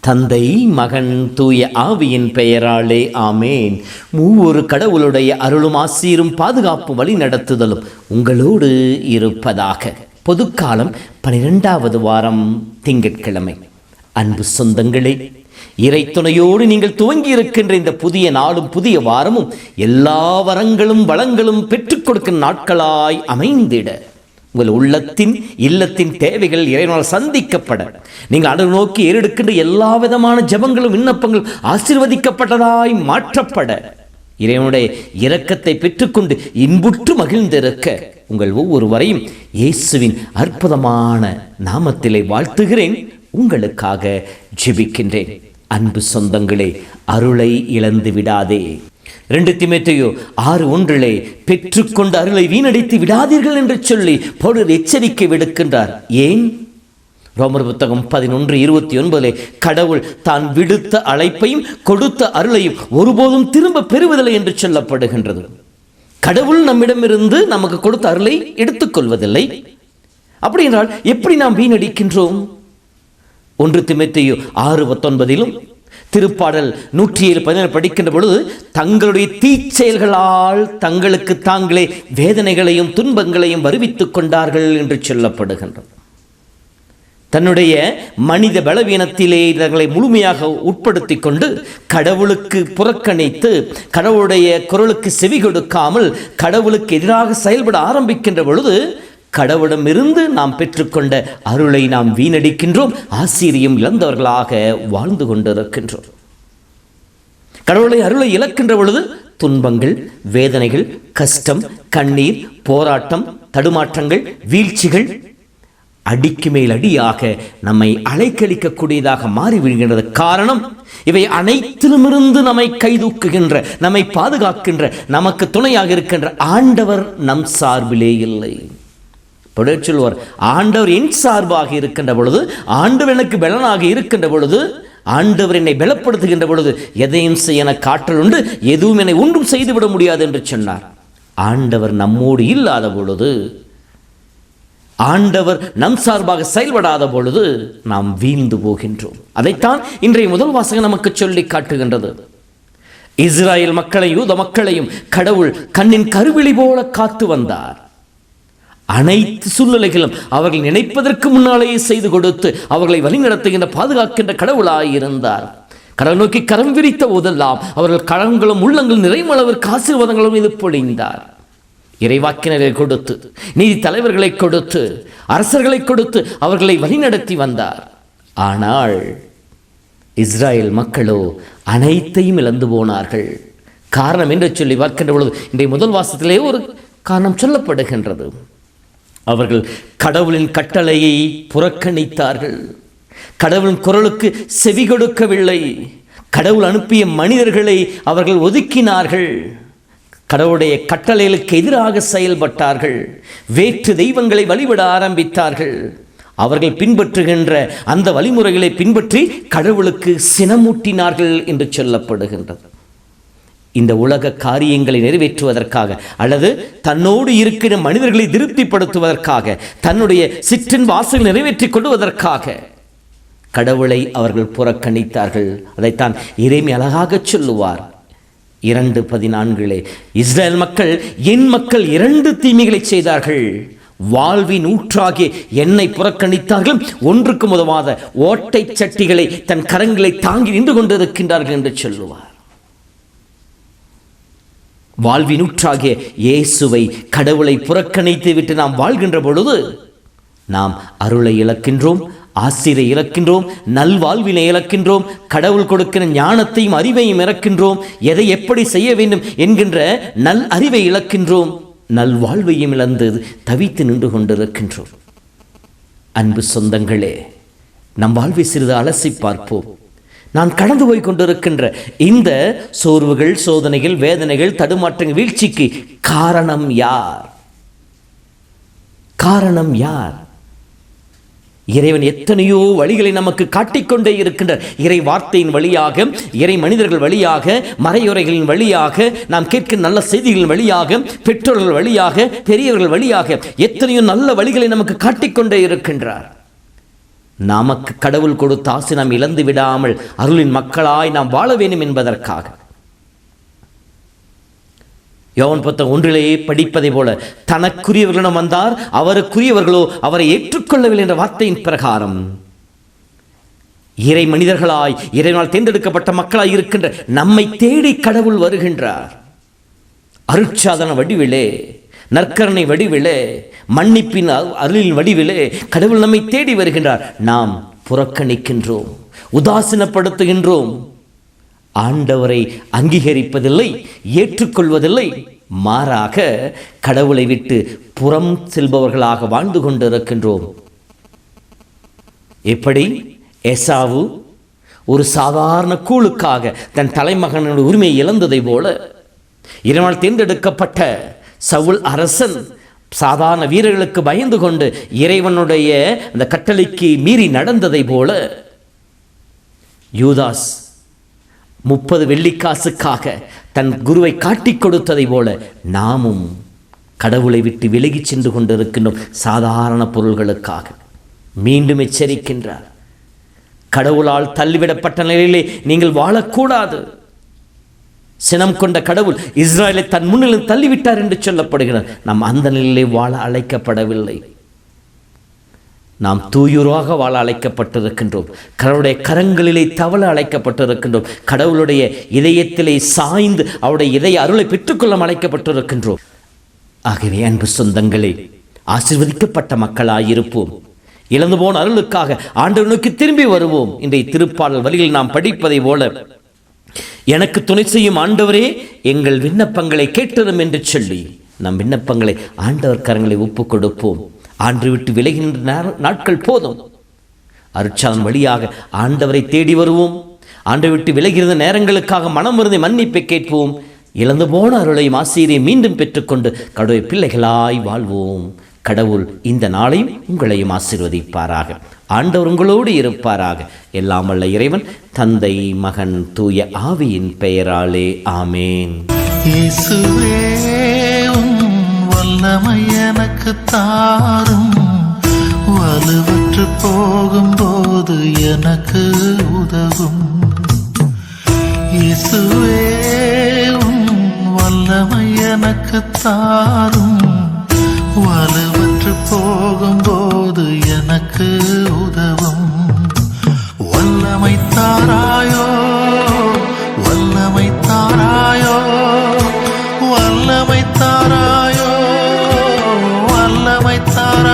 தந்தை, மகன், தூய ஆவியின் பெயராலே ஆமேன். மூவொரு கடவுளுடைய அருளும் ஆசீரும் பாதுகாப்பு வழி நடத்துதலும் உங்களோடு இருப்பதாக. பொதுக்காலம் 12வது வாரம் திங்கட்கிழமை. அன்பு சொந்தங்களே, இறை துணையோடு நீங்கள் துவங்கி இருக்கின்ற இந்த புதிய நாளும் புதிய வாரமும் எல்லா வரங்களும் வளங்களும் பெற்றுக் கொடுக்கும் நாட்களாய் அமைந்திட, உங்கள் உள்ளத்தின் இல்லத்தின் தேவைகள் இறைவனால் சந்திக்கப்பட, நீங்கள் அன்று நோக்கி ஏறெடுக்கின்ற எல்லா விதமான ஜெபங்களும் விண்ணப்பங்களும் ஆசீர்வதிக்கப்பட்டதாய் மாற்றப்பட, இறைவனுடைய இரக்கத்தை பெற்றுக்கொண்டு இன்புற்று மகிழ்ந்திருக்க உங்கள் ஒவ்வொருவரையும் இயேசுவின் அற்புதமான நாமத்திலே வாழ்த்துகிறேன். உங்களுக்காக ஜெபிக்கின்றேன். அன்பு சொந்தங்களே, அருளை இழந்து விடாதே. 2 தீமோத்தேயு 6:1 பெற்றுக்கொண்ட அருளை வீணடித்து விடாதீர்கள் என்று சொல்லி பவுல் எச்சரிக்கை விடுக்கின்றார். ஏன்? ரோமர் புத்தகம் 11:29 கடவுள் தான் விடுத்த அழைப்பையும் கொடுத்த அருளையும் ஒருபோதும் திரும்ப பெறுவதில்லை என்று சொல்லப்படுகின்றது. கடவுள் நம்மிடமிருந்து நமக்கு கொடுத்த அருளை எடுத்துக்கொள்வதில்லை. அப்படி என்றால் எப்படி நாம் வீணடிக்கின்றோம்? 1 தீமோத்தேயு 6:19 திருப்பாடல் 107:17 படிக்கின்ற பொழுது, தங்களுடைய தீச்செயல்களால் தங்களுக்கு தாங்களே வேதனைகளையும் துன்பங்களையும் வருவித்துக் கொண்டார்கள் என்று சொல்லப்படுகின்றது. தன்னுடைய மனித பலவீனத்திலே தங்களை முழுமையாக உட்படுத்தி கொண்டு கடவுளுக்கு புறக்கணித்து கடவுளுடைய குரலுக்கு செவி கொடுக்காமல் கடவுளுக்கு எதிராக செயல்பட ஆரம்பிக்கின்ற பொழுது, கடவுளிடமிருந்து நாம் பெற்றுக்கொண்ட அருளை நாம் வீணடிக்கின்றோம். ஆசீரியம் இழந்தவர்களாக வாழ்ந்து கொண்டிருக்கின்றோம். கடவுளை அருளை இழக்கின்ற பொழுது துன்பங்கள், வேதனைகள், கஷ்டம், கண்ணீர், போராட்டம், தடுமாற்றங்கள், வீழ்ச்சிகள் அடிக்கு மேல் அடியாக நம்மை அலைக்கழிக்கக்கூடியதாக மாறிவிடுகின்றது. காரணம், இவை அனைத்திலுமிருந்து நம்மை கைதூக்குகின்ற, நம்மை பாதுகாக்கின்ற, நமக்கு துணையாக இருக்கின்ற ஆண்டவர் நம் சார்பிலே இல்லை. சொல்வார், ஆண்டவர் என் சார்பாக இருக்கின்ற பொழுது, ஆண்டவர் எனக்கு பலனாக இருக்கின்ற பொழுது, ஆண்டவர் என்னை பலப்படுத்துகின்ற பொழுது எதையும் செய்ய எனக்கு ஆற்றல் உண்டு, எதுவும் என்னை ஒன்றும் செய்துவிட முடியாது என்று சொன்னார். ஆண்டவர் நம்மோடு இல்லாத பொழுது, ஆண்டவர் நம் சார்பாக செயல்படாத பொழுது நாம் வீழ்ந்து போகின்றோம். அதைத்தான் இன்றைய முதல் வாசகம் நமக்கு சொல்லி காட்டுகின்றது. இஸ்ராயேல் மக்களையும் யூத மக்களையும் கடவுள் கண்ணின் கருவிழி போல காத்து வந்தார். அனைத்து சூழ்நிலைகளும் அவர்கள் நினைப்பதற்கு முன்னாலேயே செய்து கொடுத்து அவர்களை வழிநடத்துகின்ற பாதுகாக்கின்ற கடவுளாயிருந்தார். கடவுள் நோக்கி கரம் விரித்த போதெல்லாம் அவர்கள் கரங்களும் உள்ளங்களும் நிறைமளவிற்கு ஆசீர்வாதங்களும் இது பொழிந்தார். இறைவாக்கினரை கொடுத்து, நீதி தலைவர்களை கொடுத்து, அரசர்களை கொடுத்து அவர்களை வழிநடத்தி வந்தார். ஆனால் இஸ்ராயேல் மக்களோ அனைத்தையும் இழந்து போனார்கள். காரணம் என்று சொல்லி பார்க்கின்ற பொழுது இன்றைய முதல் வாசத்திலே ஒரு காரணம் சொல்லப்படுகின்றது. அவர்கள் கடவுளின் கட்டளையை புறக்கணித்தார்கள். கடவுளின் குரலுக்கு செவி கொடுக்கவில்லை. கடவுள் அனுப்பிய மனிதர்களை அவர்கள் ஒதுக்கினார்கள். கடவுளுடைய கட்டளைகளுக்கு எதிராக செயல்பட்டார்கள். வேற்று தெய்வங்களை வழிபட ஆரம்பித்தார்கள். அவர்கள் பின்பற்றுகின்ற அந்த வழிமுறைகளை பின்பற்றி கடவுளுக்கு சினமூட்டினார்கள் என்று சொல்லப்படுகின்றது. இந்த உலக காரியங்களை நிறைவேற்றுவதற்காக அல்லது தன்னோடு இருக்கிற மனிதர்களை திருப்திப்படுத்துவதற்காக, தன்னுடைய சிற்றின் வாசல் நிறைவேற்றிக் கொள்வதற்காக கடவுளை அவர்கள் புறக்கணித்தார்கள். அதைத்தான் இறைமை அழகாக சொல்லுவார். 2:14 இஸ்ரேல் மக்கள், என் மக்கள் 2 தீமைகளை செய்தார்கள். வாழ்வின் ஊற்றாகிய என்னை புறக்கணித்தார்கள். ஒன்றுக்கு உதவாத ஓட்டை சட்டிகளை தன் கரங்களை தாங்கி நின்று கொண்டிருக்கின்றார்கள் என்று சொல்லுவார். வாழ்வினூற்றாகிய இயேசுவை, கடவுளை புறக்கணித்து விட்டு நாம் வாழ்கின்ற பொழுது நாம் அருளை இழக்கின்றோம், ஆசிரை இழக்கின்றோம், நல்வாழ்வினை இழக்கின்றோம், கடவுள் கொடுக்கிற ஞானத்தையும் அறிவையும் இழக்கின்றோம், எதை எப்படி செய்ய வேண்டும் என்கின்ற நல் அறிவை இழக்கின்றோம், நல்வாழ்வையும் இழந்து தவித்து நின்று கொண்டிருக்கின்றோம். அன்பு சொந்தங்களே, நம் வாழ்வை சிறிது அலசி பார்ப்போம். நான் கடந்து போய் கொண்டிருக்கின்ற இந்த சோர்வுகள், சோதனைகள், வேதனைகள், தடுமாற்றங்கள், வீழ்ச்சிக்கு காரணம் யார்? காரணம் யார்? இறைவன் எத்தனையோ வழிகளை நமக்கு காட்டிக்கொண்டே இருக்கின்றார். இறை வார்த்தையின் வழியாக, இறை மனிதர்கள் வழியாக, மறையுரைகளின் வழியாக, நாம் கேட்கிற நல்ல செய்திகளின் வழியாக, பெற்றோர்கள் வழியாக, பெரியவர்கள் வழியாக எத்தனையோ நல்ல வழிகளை நமக்கு காட்டிக்கொண்டே இருக்கின்றார். நமக்கு கடவுள் கொடுத்த ஆசை நாம் இழந்து விடாமல் அருளின் மக்களாய் நாம் வாழ வேண்டும் என்பதற்காக. யோவான் 1 படிப்பதை போல, தனக்குரியவர்களிடம் வந்தார், அவருக்குரியவர்களோ அவரை ஏற்றுக்கொள்ளவில்லை என்ற வார்த்தையின் பிரகாரம் இறை மனிதர்களாய், இறைவனால் தேர்ந்தெடுக்கப்பட்ட மக்களாய் இருக்கின்ற நம்மை தேடி கடவுள் வருகின்றார். அருட்சாதன வடிவிலே, நற்கரணை வடிவிலே, மன்னிப்பின் அருளின் வடிவிலே கடவுள் நம்மை தேடி வருகின்றார். நாம் புறக்கணிக்கின்றோம், உதாசீனப்படுத்துகின்றோம், ஆண்டவரை அங்கீகரிப்பதில்லை, ஏற்றுக்கொள்வதில்லை. மாறாக கடவுளை விட்டு புறம் செல்பவர்களாக வாழ்ந்து கொண்டிருக்கின்றோம். எப்படி ஏசாவு ஒரு சாதாரண கூழுக்காக தன் தலைமகனுடைய உரிமையை இழந்ததை போல, இறைவனால் தேர்ந்தெடுக்கப்பட்ட சவுல் அரசன் சாதாரண வீரர்களுக்கு பயந்து கொண்டு இறைவனுடைய அந்த கட்டளைக்கு மீறி நடந்ததை போல, யூதாஸ் 30 வெள்ளிக்காசுக்காக தன் குருவை காட்டிக் கொடுத்ததை போல நாமும் கடவுளை விட்டு விலகி சென்று கொண்டிருக்கின்றோம் சாதாரண பொருள்களுக்காக. மீண்டும் எச்சரிக்கின்றார், கடவுளால் தள்ளிவிடப்பட்ட நிலையிலே நீங்கள் வாழக்கூடாது. சினம் கொண்ட கடவுள் இஸ்ராயலை தன் முன்னிலை தள்ளிவிட்டார் என்று சொல்லப்படுகிறார். நாம் அந்த நிலையிலே வாழ அழைக்கப்படவில்லை. நாம் தூயுராக வாழ அழைக்கப்பட்டிருக்கின்றோம். கடவுளுடைய கரங்களிலே தவள அழைக்கப்பட்டிருக்கின்றோம். கடவுளுடைய இதயத்திலே சாய்ந்து அவருடைய இதய அருளை பெற்றுக்கொள்ள அழைக்கப்பட்டிருக்கின்றோம். ஆகவே அன்பு சொந்தங்களே, ஆசீர்வதிக்கப்பட்ட மக்களாயிருப்போம். இழந்து போன அருளுக்காக ஆண்டவர் நோக்கி திரும்பி வருவோம். இன்றைய திருப்பாடல் வரிகளில் நாம் படிப்பதை போல, எனக்கு துணை செய்யும் ஆண்டவரே எங்கள் விண்ணப்பங்களை கேட்டதும் என்று சொல்லி நம் விண்ணப்பங்களை ஆண்டவர் கரங்களை ஒப்புக் கொடுப்போம். ஆண்டு விட்டு விலகின்ற நாட்கள் போதும். அருட்சாதன் வழியாக ஆண்டவரை தேடி வருவோம். ஆண்டு விட்டு விலகியிருந்த நேரங்களுக்காக மனம் வருந்தி மன்னிப்பை கேட்போம். இழந்து போன அருளையும் ஆசிரியை மீண்டும் பெற்றுக்கொண்டு கடவுள் பிள்ளைகளாய் வாழ்வோம். கடவுள் இந்த நாளையும் உங்களையும் ஆசீர்வதிப்பாராக. ஆண்டவர் உங்களோடு இருப்பாராக. எல்லாம் வல்ல இறைவன் தந்தை, மகன், தூய ஆவியின் பெயராலே ஆமேன். வல்லமை எனக்கு தாரும், வலுவற்று போகும்போது எனக்கு உதவும். இயேசுவே வல்லமை எனக்கு தாரும், வலுவற்று போகும்போது எனக்கு உதவும். வல்லமை தாராயோ, வல்லமை தாராயோ, வல்லமை தாராயோ, வல்லமை தாராயோ.